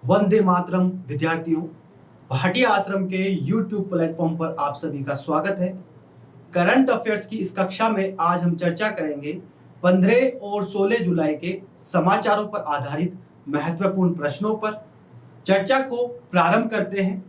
वंदे मातरम विद्यार्थियों, भाटिया आश्रम के YouTube प्लेटफॉर्म पर आप सभी का स्वागत है। करंट अफेयर्स की इस कक्षा में आज हम चर्चा करेंगे 15 और 16 जुलाई के समाचारों पर आधारित महत्वपूर्ण प्रश्नों पर। चर्चा को प्रारंभ करते हैं।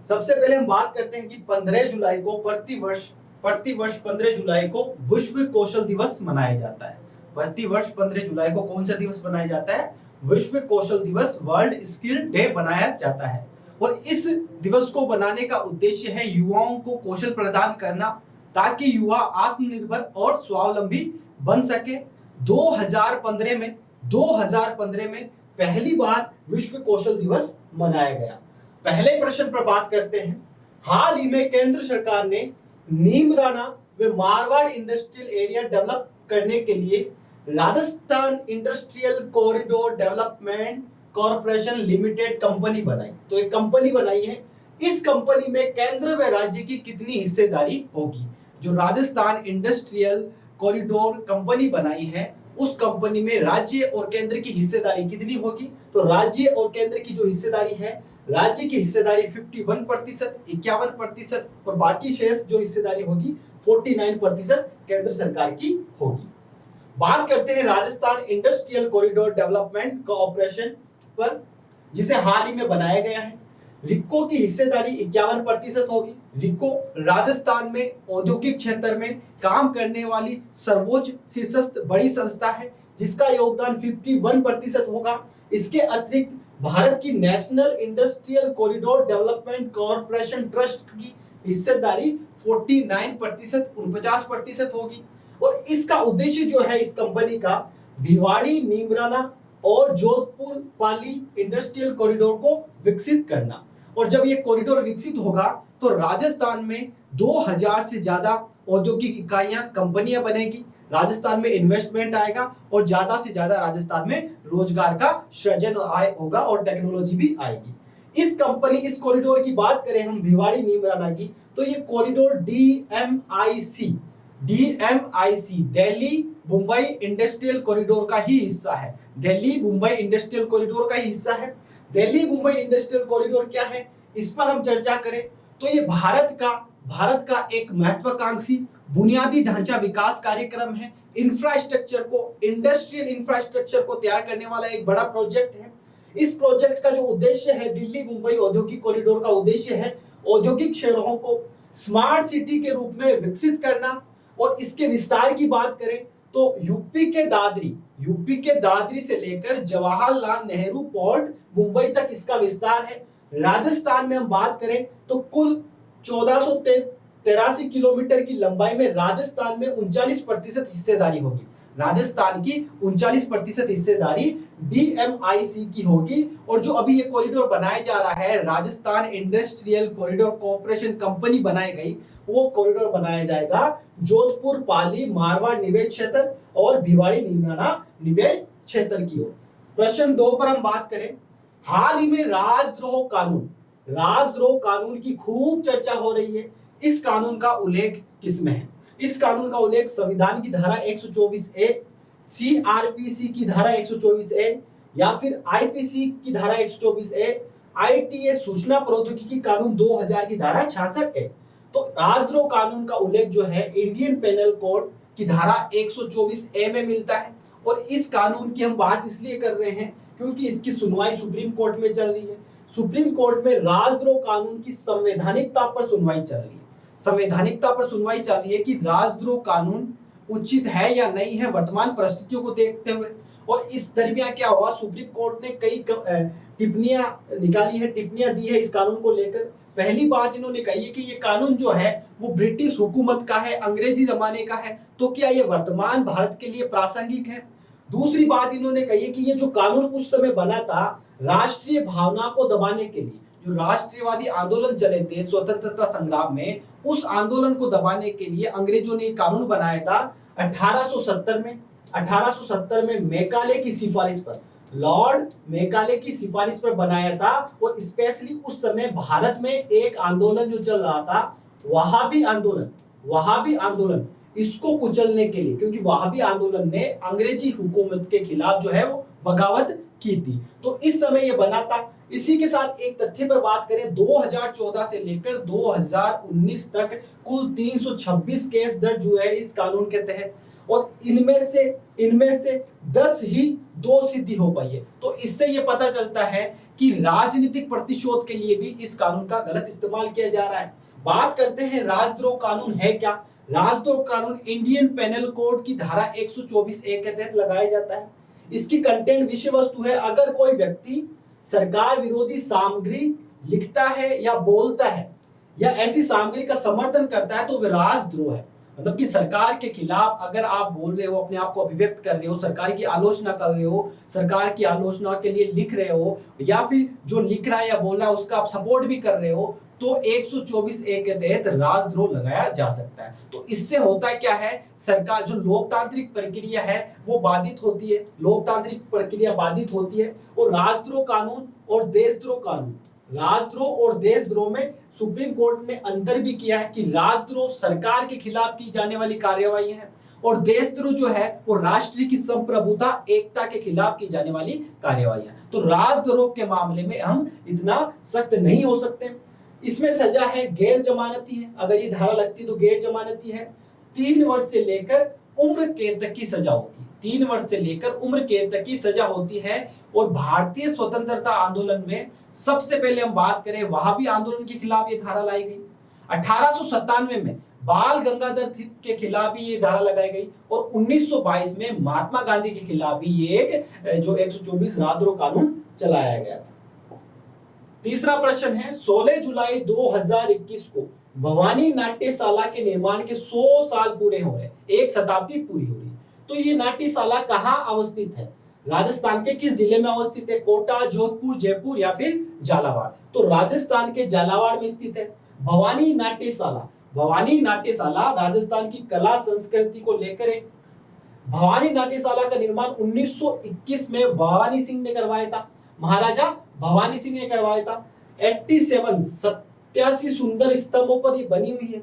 सबसे पहले हम बात करते हैं कि 15 जुलाई को प्रतिवर्ष 15 जुलाई को विश्व कौशल दिवस मनाया जाता है। प्रतिवर्ष 15 जुलाई को कौन सा दिवस मनाया जाता है? विश्व कौशल दिवस, वर्ल्ड स्किल डे बनाया जाता है। और इस दिवस को बनाने का उद्देश्य है युवाओं को कौशल प्रदान करना ताकि युवा आत्मनिर्भर और स्वावलंबी बन सके। 2015 में पहली बार विश्व कौशल दिवस मनाया गया। पहले प्रश्न पर बात करते हैं। हाल ही में केंद्र सरकार ने नीमराना व मारवाड़ इंडस्ट्रियल एरिया डेवलप करने के लिए Rajasthan industrial corridor development corporation limited company बनाई। तो एक कंपनी बनाई है। इस कंपनी में केंद्र व राज्य की कितनी हिस्सेदारी होगी? जो राजस्थान इंडस्ट्रियल कॉरिडोर कंपनी बनाई है, उस कंपनी में राज्य और केंद्र की हिस्सेदारी कितनी होगी? तो राज्य और केंद्र की जो हिस्सेदारी है, राज्य की हिस्सेदारी 51%, 51% और बाकी शेष जो हिस्सेदारी होगी 49% केंद्र सरकार की होगी। बात करते हैं Rajasthan industrial corridor development corporation पर, जिसे हाल ही में बनाया गया है। रिको की हिस्सेदारी 51% होगी। रिको राजस्थान में औद्योगिक क्षेत्र में काम करने वाली सर्वोच्च शीर्षस्थ बड़ी संस्था है, जिसका योगदान 51% होगा। इसके अतिरिक्त भारत की national industrial corridor development corporation trust की हिस्सेदारी 49%, 49% होगी। और इसका उद्देश्य जो है इस कंपनी का, भिवाड़ी, नीमराना और जोधपुर पाली इंडस्ट्रियल कॉरिडोर को विकसित करना। और जब ये कॉरिडोर विकसित होगा तो राजस्थान में 2000 से ज्यादा औद्योगिक इकाइयां, कंपनियां बनेगी। राजस्थान में इन्वेस्टमेंट आएगा और ज्यादा से ज्यादा राजस्थान में रोजगार का सृजन होगा और टेक्नोलॉजी भी आएगी। इस कॉरिडोर की बात करें हम भिवाड़ी नीमराना की, तो ये corridor DMIC Delhi Mumbai industrial corridor का ही हिस्सा है। दिल्ली मुंबई इंडस्ट्रियल कॉरिडोर का ही हिस्सा है। दिल्ली मुंबई इंडस्ट्रियल कॉरिडोर क्या है, इस पर हम चर्चा करें तो ये भारत का एक महत्वाकांक्षी बुनियादी ढांचा विकास कार्यक्रम है। इंडस्ट्रियल इंफ्रास्ट्रक्चर को तैयार करने वाला एक बड़ा प्रोजेक्ट है। इस प्रोजेक्ट का जो उद्देश्य है, दिल्ली मुंबई औद्योगिक कॉरिडोर का उद्देश्य है औद्योगिक शहरों को स्मार्ट सिटी के रूप में विकसित करना। और इसके विस्तार की बात करें तो यूपी के दादरी से लेकर जवाहरलाल नेहरू पोर्ट मुंबई तक इसका विस्तार है। राजस्थान में हम बात करें तो कुल 1483 किलोमीटर की लंबाई में राजस्थान में 39% हिस्सेदारी होगी। राजस्थान की 39% हिस्सेदारी DMIC की होगी। और जो अभी ये कॉरिडोर बनाया जा रहा है, Rajasthan industrial corridor corporation company बनाई गई, वो कॉरिडोर बनाया जाएगा जोधपुर पाली मारवाड़ निवेश क्षेत्र और भिवाड़ी नीमराना निवेश क्षेत्र की ओर। प्रश्न 2 पर हम बात करें। हाल ही में राजद्रोह कानून की खूब चर्चा हो रही है। इस कानून का उल्लेख किसमें है? इस कानून का उल्लेख संविधान की धारा 124A, CRPC की धारा 124A या फिर IPC की धारा 124A, ITA सूचना प्रौद्योगिकी कानून 2000 की धारा 66A। तो राजद्रोह कानून का उल्लेख जो है इंडियन पेनल कोड की धारा 124A में मिलता है। और इस कानून की हम बात इसलिए कर रहे हैं क्योंकि इसकी सुनवाई सुप्रीम कोर्ट में चल रही है। सुप्रीम कोर्ट में राजद्रोह कानून की संवैधानिकता पर सुनवाई चल रही है कि राजद्रोह कानून उचित है या नहीं है वर्तमान परिस्थितियों को देखते हुए। और इस दरमियान क्या हुआ, सुप्रीम कोर्ट ने कई टिप्पणियां दी है इस कानून को लेकर। पहली बात इन्होंने कही है कि ये कानून जो है वो ब्रिटिश हुकूमत का है, अंग्रेजी जमाने का है, तो क्या ये वर्तमान भारत के लिए प्रासंगिक है? दूसरी बात इन्होंने कही है कि ये जो कानून उस समय बना था राष्ट्रीय भावना को दबाने के लिए। जो राष्ट्रीयवादी आंदोलन चले थे स्वतंत्रता संग्राम में, उस आंदोलन को दबाने के लिए अंग्रेजों ने कानून बनाया था 1870 में मेकाले की सिफारिश पर, लॉर्ड मेकाले की सिफारिश पर बनाया था। और स्पेशली उस समय भारत में एक आंदोलन जो चल रहा था, वहाबी आंदोलन, इसको कुचलने के लिए, क्योंकि वहाबी आंदोलन ने अंग्रेजी हुकूमत के खिलाफ जो है वो बगावत की थी। तो इस समय ये बना था। इसी के साथ एक तथ्य पर बात करें, 2014 से लेकर 2019 तक कुल 326 केस दर्ज हुए हैं इस कानून के तहत, और इनमें से 10 ही दोषी हो पाई है। तो इससे ये पता चलता है कि राजनीतिक प्रतिशोध के लिए भी इस कानून का गलत इस्तेमाल किया जा रहा है। बात करते हैं राजद्रोह कानून है क्या। राजद्रोह कानून इंडियन पेनल कोड की धारा 124A के तहत लगाया जाता है। इसकी कंटेंट विषय वस्तु है, अगर कोई व्यक्ति सरकार विरोधी सामग्री लिखता है या बोलता है या ऐसी सामग्री का समर्थन करता है तो वह राजद्रोह है। मतलब कि सरकार के खिलाफ अगर आप बोल रहे हो, अपने आप को अभिव्यक्त कर रहे हो, सरकार की आलोचना कर रहे हो, सरकार की आलोचना के लिए लिख रहे हो, या फिर जो लिख रहा है या बोल रहा है उसका आप सपोर्ट भी कर रहे हो, तो 124A के तहत राजद्रोह लगाया जा सकता है। तो इससे होता क्या है, सरकार जो लोकतांत्रिक प्रक्रिया है वो बाधित होती है, लोकतांत्रिक प्रक्रिया बाधित होती है। और राजद्रोह कानून और देशद्रोह कानून, राजद्रोह और देशद्रोह में सुप्रीम कोर्ट ने अंतर भी किया है कि राजद्रोह सरकार के खिलाफ की जाने वाली कार्यवाही है और देशद्रोह जो है वो राष्ट्र की संप्रभुता एकता के खिलाफ की जाने वाली कार्यवाही है। तो राजद्रोह के मामले में हम इतना सख्त नहीं हो सकते। इसमें सजा है गैर जमानती है, अगर ये धारा लगती तो गैर जमानती है। 3 वर्ष से लेकर उम्र कैद तक की सजा होती है, 3 वर्ष से लेकर उम्र कैद तक की सजा होती है। और भारतीय स्वतंत्रता आंदोलन में सबसे पहले हम बात करें, वहाबी आंदोलन के खिलाफ ये धारा लाई गई। 1897 में बाल गंगाधर तिलक के खिलाफ भी ये धारा लगाई गई और 1922 में महात्मा गांधी के खिलाफ भी ये एक जो 124 राजद्रोह कानून चलाया गया था। तीसरा प्रश्न है, 16 जुलाई 2021 को भवानी नाट्यशाला के निर्माण के 100 साल पूरे हो रहे, एक शताब्दी पूरी हो रही। तो ये नाट्यशाला कहाँ अवस्थित है, राजस्थान के किस जिले में अवस्थित है, कोटा, जोधपुर, जयपुर या फिर झालावाड़। तो राजस्थान के झालावाड़ में स्थित है भवानी नाट्यशाला। भवानी नाट्यशाला राजस्थान की कला संस्कृति को लेकर एक, भवानी नाट्यशाला का निर्माण 1921 में भवानी सिंह ने करवाया था, महाराजा भवानी सिंह ने करवाया था। 87 सुंदर स्तंभों पर ये बनी हुई है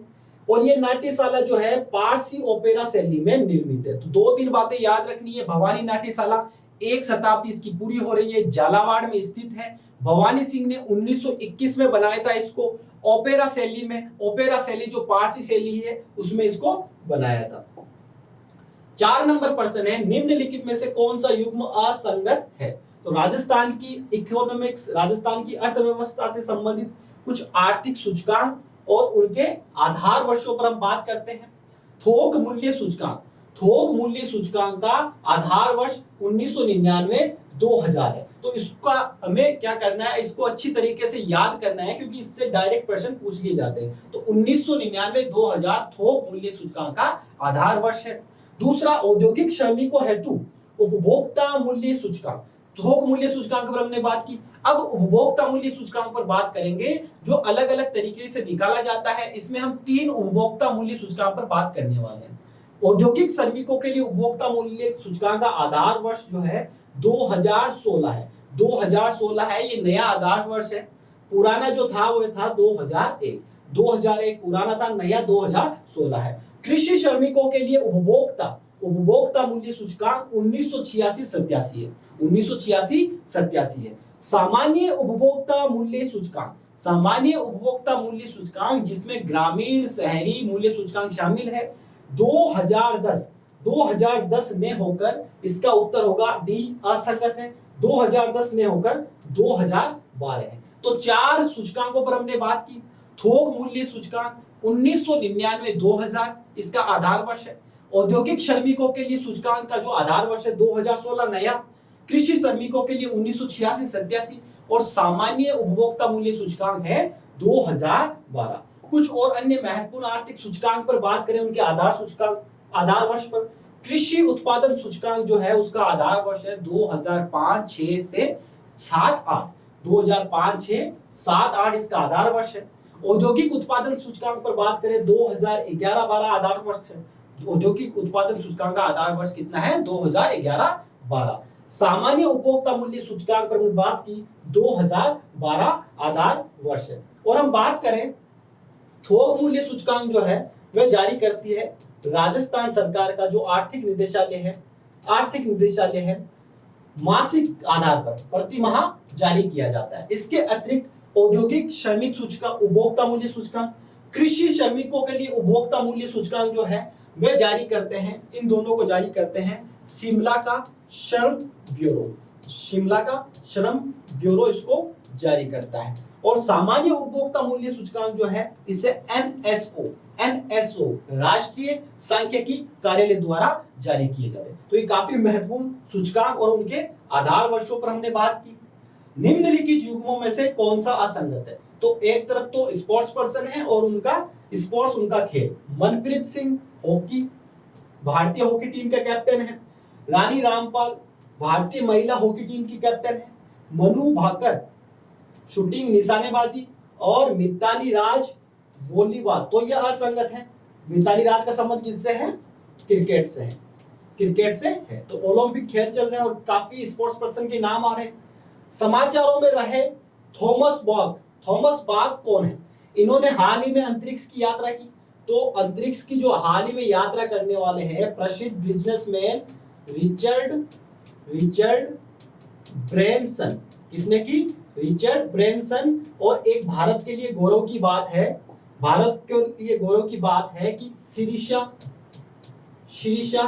और ये नाट्यशाला जो है पारसी ओपेरा शैली में निर्मित है। तो 2-3 बातें याद रखनी है। भवानी नाट्यशाला एक शताब्दी इसकी पूरी हो रही है, झालावाड़ में स्थित है। भवानी सिंह ने 1921 में बनाया था इसको, ओपेरा शैली में, ओपेरा शैली जो पारसी शैली है उसमें इसको बनाया था। 4 नंबर प्रश्न है, निम्नलिखित में से कौन सा युग्म असंगत है। तो राजस्थान की इकोनॉमिक्स, राजस्थान की अर्थव्यवस्था से संबंधित कुछ आर्थिक सूचकांक और उनके आधार वर्षों पर हम बात करते हैं। थोक मूल्य सूचकांक, थोक मूल्य सूचकांक का आधार वर्ष 1999-2000 है। तो इसका हमें क्या करना है, इसको अच्छी तरीके से याद करना है क्योंकि इससे डायरेक्ट प्रश्न पूछ लिए जाते हैं। तो 1999-2000 थोक मूल्य सूचकांक का आधार वर्ष है। दूसरा, औद्योगिक श्रमिकों हेतु उपभोक्ता मूल्य सूचकांक, थोक मूल्य सूचकांक पर हमने बात की। अब उपभोक्ता मूल्य सूचकांक पर बात करेंगे जो अलग अलग तरीके से निकाला जाता है। इसमें हम 3 उपभोक्ता मूल्य सूचकांक पर बात करने वाले हैं। औद्योगिक श्रमिकों के लिए उपभोक्ता मूल्य सूचकांक का आधार वर्ष जो है 2016 है। 2016 है, ये नया आधार वर्ष है। पुराना जो था वो था 2001। 2001 पुराना था, नया 2016 है। कृषि श्रमिकों के लिए उपभोक्ता मूल्य सूचकांक 1986-87 है। 1986-87 है। सामान्य उपभोक्ता मूल्य सूचकांक, सामान्य उपभोक्ता मूल्य सूचकांक जिसमें ग्रामीण शहरी मूल्य सूचकांक शामिल है, 2010 ने होकर, इसका उत्तर होगा डी असंगत है। 2010 ने होकर 2012 है। तो 4 सूचकांकों पर हमने बात की। थोक मूल्य सूचकांक 1999-2000 इसका आधार वर्ष है। औद्योगिक श्रमिकों के लिए सूचकांक का जो आधार वर्ष है 2016 नया, कृषि श्रमिकों के लिए 1986-87 और सामान्य उपभोक्ता मूल्य सूचकांक है 2012। कुछ और अन्य महत्वपूर्ण आर्थिक सूचकांक पर बात करें, उनके आधार सूचकांक, आधार वर्ष पर कृषि उत्पादन सूचकांक जो है उसका आधार वर्ष है 2005-6 से 7-8। 2005-6-7-8 इसका आधार वर्ष है। औद्योगिक उत्पादन सूचकांक पर बात करें 2011-12 आधार वर्ष है। औद्योगिक उत्पादन सूचकांक का आधार वर्ष कितना है, 2011-12। सामान्य उपभोक्ता मूल्य सूचकांक पर बात की, 2012 आधार वर्ष है। और हम बात करें थोक मूल्य सूचकांक जो है वह जारी करती है राजस्थान सरकार का जो आर्थिक निदेशालय है, आर्थिक निदेशालय है। मासिक आधार पर प्रति माह जारी किया जाता है। इसके अतिरिक्त औद्योगिक श्रमिक सूचकांक, उपभोक्ता मूल्य सूचकांक, कृषि श्रमिकों के लिए उपभोक्ता मूल्य सूचकांक जो है वे जारी करते हैं। इन दोनों को जारी करते हैं शिमला का श्रम ब्यूरो। शिमला का श्रम ब्यूरो इसको जारी करता है। और सामान्य उपभोक्ता मूल्य सूचकांक जो है इसे एनएसओ राष्ट्रीय सांख्यिकी कार्यालय द्वारा जारी किए जाते हैं। तो ये काफी महत्वपूर्ण सूचकांक और उनके आधार वर्षों पर हमने बात की। निम्नलिखित युग्मों में से कौन सा असंगत है? तो एक तरफ तो स्पोर्ट्स पर्सन है और उनका स्पोर्ट्स, उनका खेल। मनप्रीत सिंह हॉकी, भारतीय हॉकी टीम के कैप्टन है। रानी रामपाल भारतीय महिला हॉकी टीम की कैप्टन है। मनु भाकर शूटिंग निशानेबाजी और मिताली राज वॉलीबॉल। तो यह असंगत है। मिताली राज का संबंध किससे है? क्रिकेट से है। क्रिकेट से है। तो ओलंपिक खेल चल रहे हैं और काफी स्पोर्ट्स पर्सन के नाम आ रहे हैं। समाचारों में रहे थॉमस बॉग। थॉमस बॉग कौन है? इन्होंने हाल ही में अंतरिक्ष की यात्रा की। तो अंतरिक्ष की जो हाल ही में यात्रा करने वाले हैं प्रसिद्ध बिजनेसमैन रिचर्ड ब्रैनसन। किसने की? Richard Branson. और एक भारत के लिए गौरव की बात है, भारत के लिए गौरव की बात है कि शिरीषा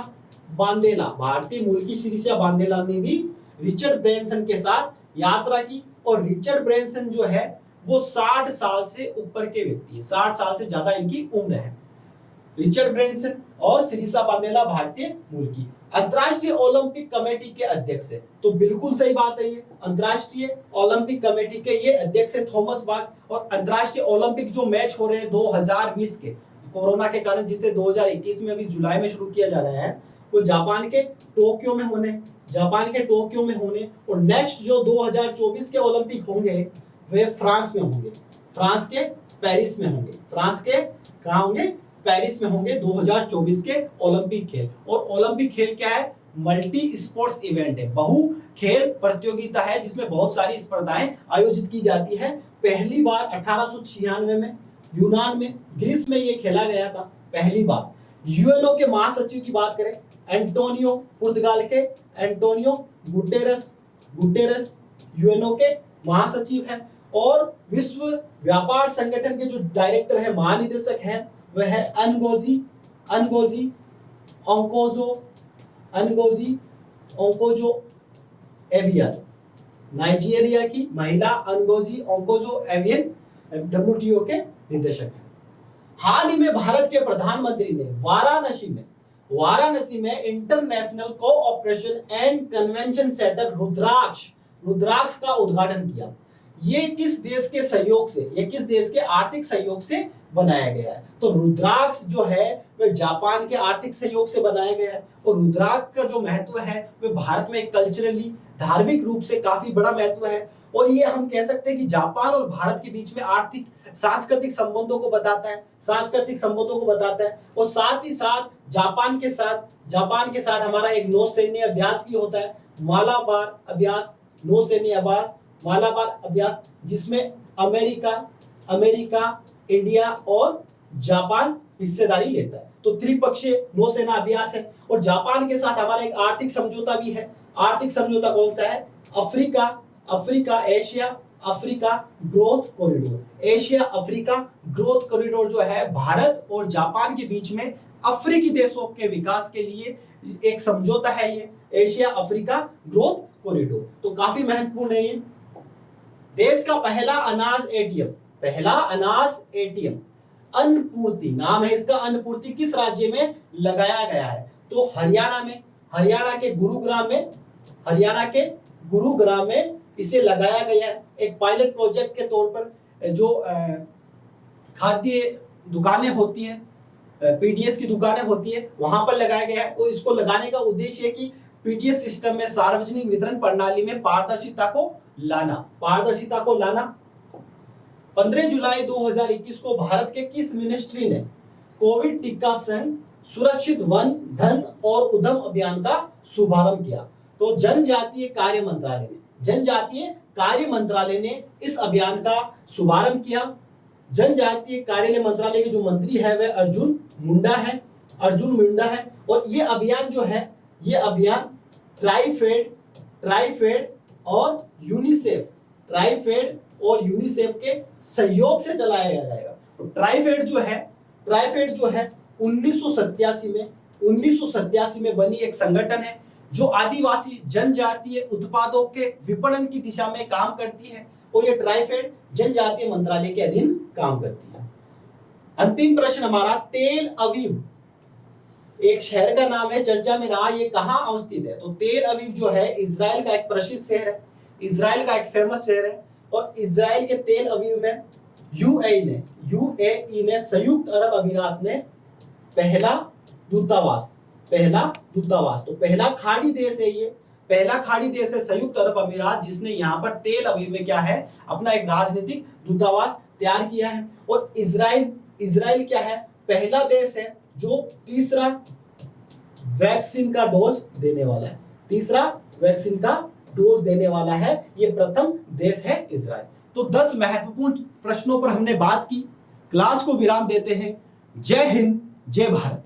बांदेला, भारतीय मूल की शिरीषा बांदेला ने भी रिचर्ड ब्रैनसन के साथ यात्रा की। और रिचर्ड ब्रैनसन जो है वो 60 साल से ऊपर के व्यक्ति है, 60 साल से ज्यादा इनकी उम्र है। रिचर्ड ब्रैनसन और शिरीषा बांदेला भारतीय मूल की। अंतर्राष्ट्रीय ओलंपिक कमेटी के अध्यक्ष है। तो बिल्कुल सही बात है, ये अंतर्राष्ट्रीय ओलंपिक कमेटी के ये अध्यक्ष है थॉमस बॉग। और अंतर्राष्ट्रीय ओलंपिक जो मैच हो रहे हैं 2020 के, कोरोना के कारण जिसे 2021 में अभी जुलाई में शुरू किया जा रहा है, वो जापान के टोक्यो में होने, और नेक्स्ट जो 2024 के ओलंपिक होंगे वे फ्रांस में होंगे, फ्रांस के पेरिस में होंगे। फ्रांस के कहाँ होंगे? पेरिस में होंगे 2024 के ओलंपिक खेल। और ओलंपिक खेल क्या है? मल्टी स्पोर्ट्स इवेंट है, बहु खेल प्रतियोगिता है जिसमें बहुत सारी स्पर्धाएं आयोजित की जाती है। पहली बार 1896 में यूनान में, ग्रीस में ये खेला गया था पहली बार। यूएनओ के महासचिव की बात करें, एंटोनियो, पुर्तगाल के एंटोनियो गुटेरस यूएनओ के महासचिव हैं। और विश्व व्यापार संगठन के जो डायरेक्टर है, महानिदेशक है, वह है अनगोजी ओंकोजो एवियन। नाइजीरिया की महिला अनगोजी ओंकोजो एवियन डब्ल्यूटीओ के निदेशक हैं। हाल ही में भारत के प्रधानमंत्री ने वाराणसी में International Cooperation and Convention Centre Rudraksh का उद्घाटन किया। ये किस देश के सहयोग से, ये किस देश के आर्थिक सहयोग से बनाया गया है? तो रुद्राक्ष जो है वह जापान के आर्थिक सहयोग से बनाया गया है। और रुद्राक्ष का जो महत्व है वह भारत में कल्चरली, धार्मिक रूप से काफी बड़ा महत्व है। और ये हम कह सकते हैं कि जापान और भारत के बीच में आर्थिक सांस्कृतिक संबंधों को बताता है। और साथ ही साथ जापान के साथ हमारा एक नौसैन्य अभ्यास भी होता है, मालाबार अभ्यास, जिसमें अमेरिका, इंडिया और जापान हिस्सेदारी लेता है। तो त्रिपक्षीय नौसेना अभ्यास है। और जापान के साथ हमारा एक आर्थिक समझौता भी है। आर्थिक समझौता कौन सा है? Asia Africa growth corridor. Asia Africa growth corridor जो है भारत और जापान के बीच में अफ्रीकी देशों के विकास के लिए एक समझौता है, ये एशिया अफ्रीका ग्रोथ कॉरिडोर। तो काफी महत्वपूर्ण है ये। देश का पहला अनाज एटीएम अन्नपूर्ति, नाम है इसका अन्नपूर्ति, किस राज्य में लगाया गया है? तो हरियाणा में, हरियाणा के गुरुग्राम में इसे लगाया गया है एक पायलट प्रोजेक्ट के तौर पर। जो खाद्य दुकानें होती हैं, पीडीएस की दुकानें होती है, वहां पर लगाया गया है। तो इसको लगाने का उद्देश्य है कि पीडीएस सिस्टम में, सार्वजनिक वितरण प्रणाली में पारदर्शिता को लाना। 15 जुलाई 2021 को भारत के किस मिनिस्ट्री ने कोविड टीकाकरण सुरक्षित वन, धन और उद्यम अभियान का शुभारंभ किया? तो जनजातीय कार्य मंत्रालय ने इस अभियान का शुभारंभ किया। जनजातीय कार्यालय मंत्रालय के जो मंत्री है वह अर्जुन मुंडा है। और ये अभियान जो है, ये अभियान ट्राइफेड और यूनिसेफ, ट्राइफेड और यूनिसेफ के सहयोग से चलाया जाएगा। तो ट्राइफेड जो है 1987 में बनी एक संगठन है जो आदिवासी जनजातीय उत्पादों के विपणन की दिशा में काम करती है, और ये ट्राइफेड जनजातीय मंत्रालय के अधीन काम करती है। अंतिम प्रश्न हमारा, तेल अवीव एक शहर का नाम है, चर्चा में रहा, ये कहाँ अवस्थित है? तो तेल अवीव जो है इजराइल का एक प्रसिद्ध शहर है, इजराइल का एक फेमस शहर है, और इजराइल के तेल अवीव में यूएई ने संयुक्त अरब अमीरात ने पहला दूतावास, तो पहला खाड़ी देश है, ये पहला खाड़ी देश है संयुक्त अरब अमीरात, जिसने यहाँ पर तेल अवीव में क्या है, अपना एक राजनीतिक दूतावास तैयार किया है। और इजराइल क्या है, पहला देश है जो तीसरा वैक्सीन का डोज देने वाला है, तीसरा वैक्सीन का डोज देने वाला है, ये प्रथम देश है इजराइल। तो 10 महत्वपूर्ण प्रश्नों पर हमने बात की। क्लास को विराम देते हैं। जय हिंद, जय भारत।